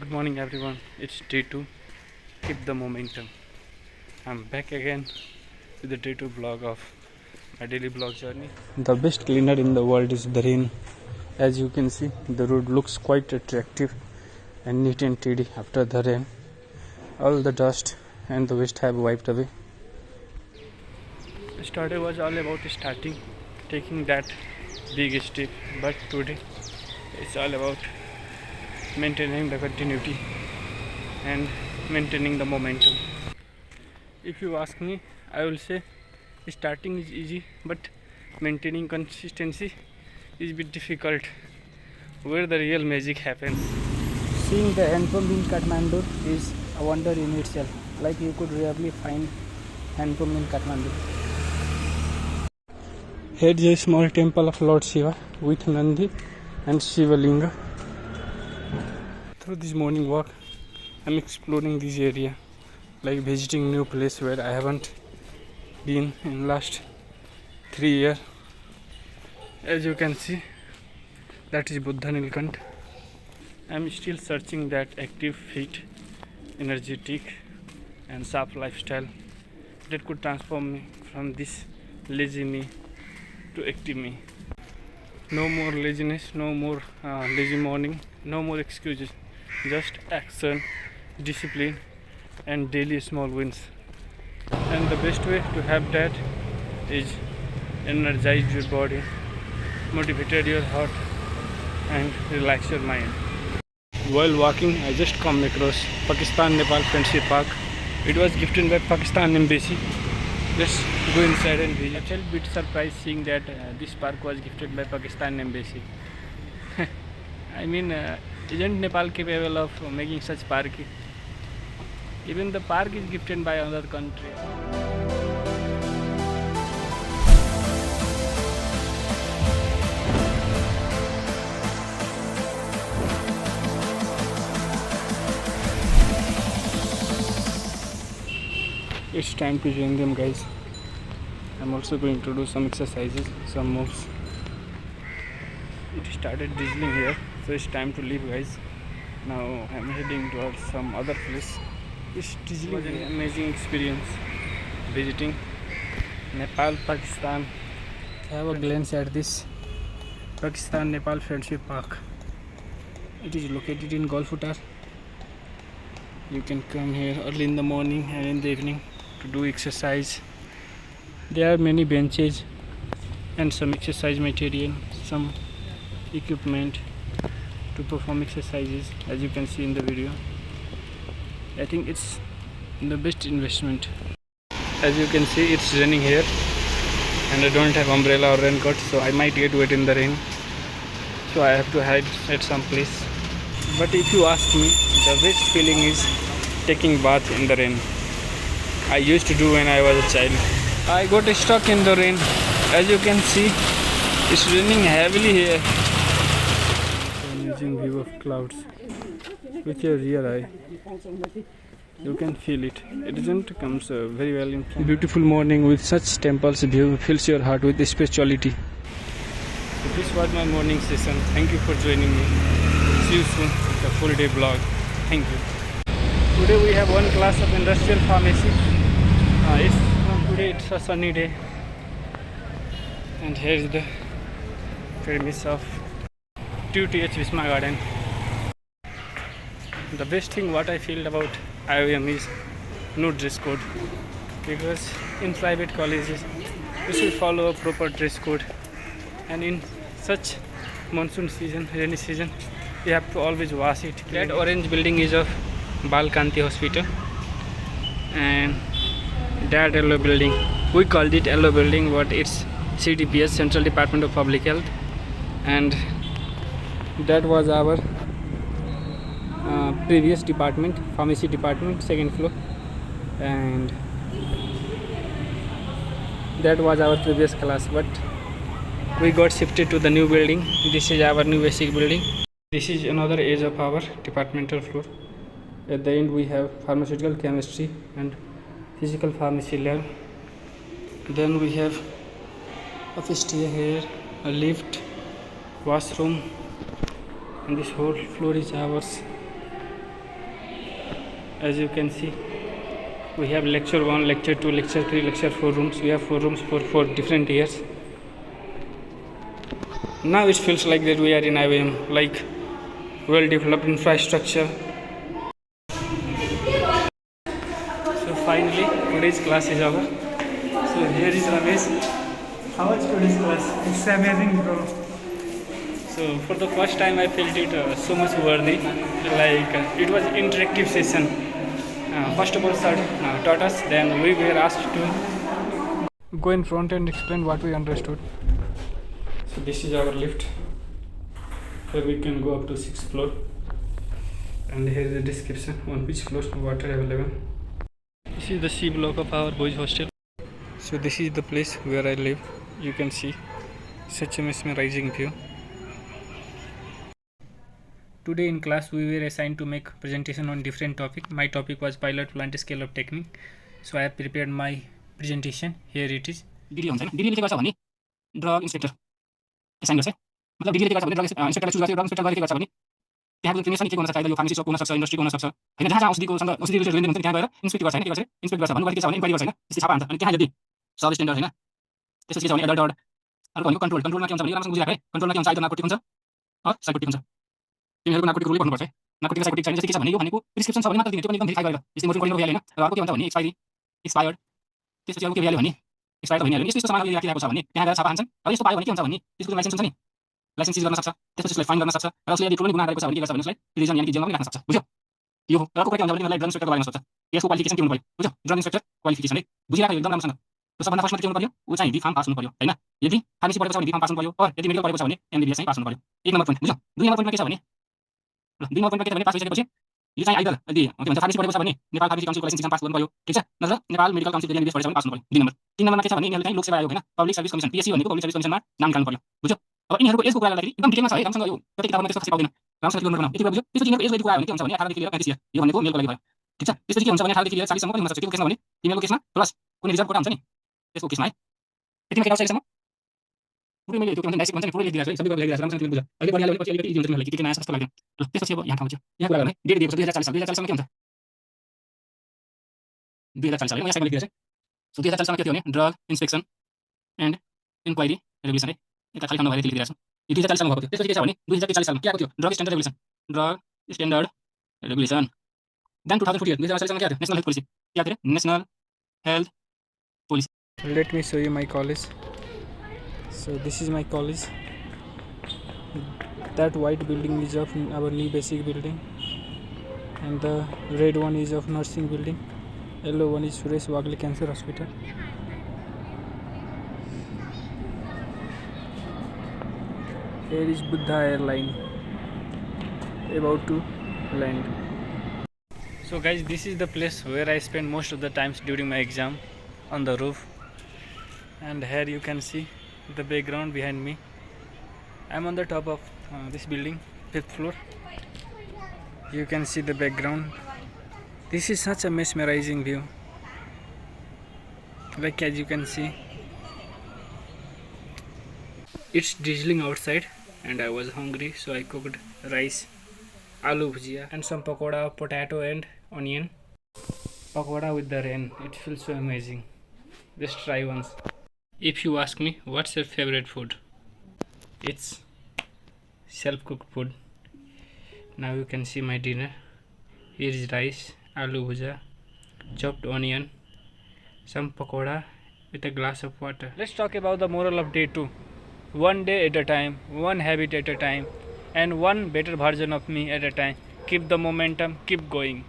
Good morning everyone, it's day 2. Keep the momentum. I'm back again with the day 2 vlog of my daily vlog journey. The best cleaner in the world is the rain. As you can see, the road looks quite attractive and neat and tidy after the rain. All the dust and the waste have wiped away. Yesterday was all about taking that big step, but today it's all about maintaining the continuity and maintaining the momentum. If you ask me, I will say starting is easy, but maintaining consistency is a bit difficult, where the real magic happens. Seeing the hand pump in Kathmandu is a wonder in itself. Like you could rarely find hand pump in Kathmandu. Here is a small temple of Lord Shiva with Nandi and Shiva Linga. Through this morning walk, I'm exploring this area, like visiting new place where I haven't been in last 3 years. As you can see, that is Buddha Nilkant. I'm still searching that active, fit, energetic and sharp lifestyle that could transform me from this lazy me to active me. No more laziness, no more lazy morning, no more excuses, just action, discipline and daily small wins. And the best way to have that is energize your body, motivate your heart and relax your mind. While walking, I just come across Pakistan-Nepal Friendship Park. It was gifted by Pakistan Embassy. Let's go inside and visit. I felt a bit surprised seeing that this park was gifted by Pakistan Embassy. I mean, isn't Nepal capable of making such park? Even the park is gifted by another country. It's time to join them, guys. I'm also going to do some exercises, some moves. It started drizzling here, so it's time to leave, guys. Now I'm heading towards some other place. It's drizzling. It was an amazing experience visiting Nepal, Pakistan. Have a glance at this Pakistan-Nepal Friendship Park. It is located in Golfutar. You can come here early in the morning and in the evening to do exercise. There are many benches and some exercise material, some equipment to perform exercises, as you can see in the video. I think it's the best investment. As you can see, it's raining here and I don't have umbrella or raincoat, so I might get wet in the rain, so I have to hide at some place. But if you ask me, the best feeling is taking bath in the rain. I used to do when I was a child. I got stuck in the rain. As you can see, it's raining heavily here. Amazing view of clouds with your rear eye. You can feel it. It doesn't come so very well in camera. Beautiful morning with such temples view fills your heart with spirituality. So this was my morning session. Thank you for joining me. See you soon with a full day vlog. Thank you. Today we have one class of industrial pharmacy. Today it's a sunny day. And here is the premise of TUTH Visma Garden. The best thing what I feel about IOM is no dress code, because in private colleges you should follow a proper dress code, and in such monsoon season, rainy season, you have to always wash it. That orange building is of Balkanti Hospital, and that yellow building, we called it yellow building, but it's CDPS, Central Department of Public Health, and that was our previous department, pharmacy department, second floor, and that was our previous class, but we got shifted to the new building. This is our new basic building. This is another edge of our departmental floor. At the end we have pharmaceutical chemistry and physical pharmacy lab. Then we have office stay here, a lift, washroom, and this whole floor is ours. As you can see, we have lecture 1, lecture 2, lecture 3, lecture 4 rooms. We have 4 rooms for different years. Now it feels like that we are in IIM, like well developed infrastructure. So finally today's class is over. So here is Ramesh. How was today's class? It's amazing, bro. So for the first time I felt it so much worthy. Like it was interactive session. First of all sir taught us, then we were asked to go in front and explain what we understood. So this is our lift. Here we can go up to 6th floor. And here is the description on which floor water available. This is the C block of our boys hostel. So this is the place where I live. You can see such a mesmerizing view. Today in class we were assigned to make presentation on different topic. My topic was pilot plant scale of technique. So I have prepared my presentation. Here it is. Degree हुन्छ हैन degree के गर्छ भने drug inspector assign गर्छ मतलब degree के गर्छ भने drug इन्स्पेक्टरले choose गर्छ ड्रग इन्स्पेक्टर गरेको गर्छ भने त्यहाँको ट्रेनिङ के गर्न सक्छ यो फार्मेसी शप हुन सक्छ इन्डस्ट्री हुन सक्छ हैन जहाँ औषधिको सँग औषधि रिलेटेड लेनदेन हुन्छ त्यहाँ गएर इन्स्पेक्ट गर्छ हैन के गर्छ इन्स्पेक्ट गर्छ भन्नु के छ भने इन्क्वायरी गर्छ हैन त्यसै छापा हान्छ अनि त्यहाँ यदि सब स्ट्यान्डर्ड हैन त्यसपछि के छ भने एडल्ट अर्को भनेको कन्ट्रोलमा के हुन्छ भने राम्रोसँग बुझिराख है कन्ट्रोलमा के हुन्छ आइदर नार्कोटिक हुन्छ अर साइकोटिक हुन्छ तिमीहरुको नार्कोटिक रुलै भन्नुपर्छ है नार्कोटिक साइकोटिक चाहिँ जस्तै के छ भने यो भनेको प्रिस्क्रिप्सन छ भने मात्र दिने त्यो पनि एकदम भेरिफाई गरेर जस्तै मोर्फिन कोलिन भइहाल्यो हैन र अर्को के भन्छ भने एक्सपायर्ड त्यसपछि अर्को के भइहाल्यो भने एक्सपायर्ड भइहाल्यो यस्तो यस्तो सामानहरु राखिरहेको छ भने त्यहाँ गएर छापा हान्छन् र यस्तो पायो भने के हुन्छ भने त्यसको लाइसेन्स हुन्छ नि लाइसेन्स सिज गर्न सक्छ त्यसपछि उसलाई फाइन गर्न सक्छ र उसले यदि ठुलो गुनाह गरेको छ भने के गर्छ भने उसलाई प्रिजन यानी कि जेलमा पनि राख्न सक्छ बुझ्यौ यो हो र अर्को के हुन्छ भने तिमीलाई ड्रग इन्स्पेक्टरको बारेमा सोध्छ यसको क्वालिफिकेसन के हुनु पर्यो बुझ्यौ ड्रग इन्स्पेक्टर क्वालिफिकेसन है बुझिराख एकदम राम्रोसँग र सबभन्दा फर्स्टमा के हुनु पर्यो उ चाहिँ बी फार्म पास हुनु पर्यो हैन यदि फार्मेसी पढेको छ भने बी फार्म पास हुनु पर्यो और यदि मेडिकल पढेको छ भने एमबीबीएस चाहिँ पास हुनु पर्यो एक नम्बर पोइन्ट बुझ्यौ दुई नम्बर पोइन्टमा के छ भने र दुई नम्बर पोइन्टमा के छ भने पास भइसकेपछि यो चाहिँ आइदर यदि के भन्छ फार्मेसी पढेको छ भने नेपाल फार्मेसी काउन्सिलको लाइसेन्स एक्जाम पास गर्नु पर्यो ठीक छ नत्र नेपाल मेडिकल काउन्सिल एमबीबीएस पढेको छ भने पास हुनु पर्यो दुई नम्बर तीन नम्बरमा के छ भने यिनीहरुले चाहिँ लोक सेवा आयोग हैन पब्लिक सर्भिस कमिसन पीएससी भनेको पब्लिक सर्भिस कमिसनमा नाम निकाल्नु पर्यो बुझ्यौ अब यिनीहरुको एजको कुरा गर्दाखेरि एकदम डिटेलमा छ है राम्रोसँग यो कतै किताबमा त्यस्तो पाउँदैन राम्रोसँग गर्नु पर्यो यति कुरा बुझ्यौ त्यसपछि यिनीहरुको एजको कुरा आयो भने के हुन्छ भने 18 देखि लिएर 35 इयर यो भनेको मेलको लागि भयो ठीक छ त्यसपछि के हुन्छ भने 18 देखि लिएर 40 सम्म पनि हुन सक्छ त्यो केसमा भने फिमेलको केसमा प्लस कुनै रिजर्भ कोटा हुन्छ नि त्यसको केसमा है यतिमा के आउँछ यसम्म पुरै मैले त्यो के भन्छ डाइसेक्ट भन्छ नि पुरै लेखिदिएको छु है सबै कुरा लेखिदिएको छु राम्रोसँग बुझ्यौ अहिले बढिहाल्यो भने पछि अलिकति इजी हुन्छ तिमीलाई के नयाँ जस्तो लाग्दैन ल त्यसपछि अब यहाँ ठाउँ बुझ्यौ यहाँ कुरा गर्ने डेट दिएको छ 2040 साल 2040 सालमा के हुन्छ 2040 साल है म यहाँ लेखिदिएको छु सो 2040 सालमा के थियो भने ड्रग इन्स्पेक्सन एन्ड इन्क्वायरी रेगुलेसन है यता खाली ठाउँ नभएर लेखिदिएको छु यो 2040 सालमा भएको थियो त्यसपछि के छ भने 2040 सालमा के आएको थियो ड्रग स्ट्यान्डर्ड रेगुलेसन देन 2040 2040 सालमा के आयो नेशनल हेल्थ पोलिसी के आयो national health policy Let me show you my college. So this is my college. That white building is of our new basic building, and the red one is of nursing building. Yellow one is Suresh Wagle Cancer Hospital. Here is Buddha Airline about to land. So guys, this is the place where I spend most of the times during my exam, on the roof. And here you can see the background behind me. I'm on the top of this building, 5th floor. You can see the background. This is such a mesmerizing view. Like as you can see, it's drizzling outside and I was hungry, so I cooked rice, aloo bhujia and some pakoda of potato and onion. Pakoda with the rain, it feels so amazing. Just try once. If you ask me what's your favorite food, it's self-cooked food. Now you can see my dinner. Here is rice, aloo bhujia, chopped onion, some pakoda with a glass of water. Let's talk about the moral of day 2. One day at a time, one habit at a time, and one better version of me at a time. Keep the momentum, keep going.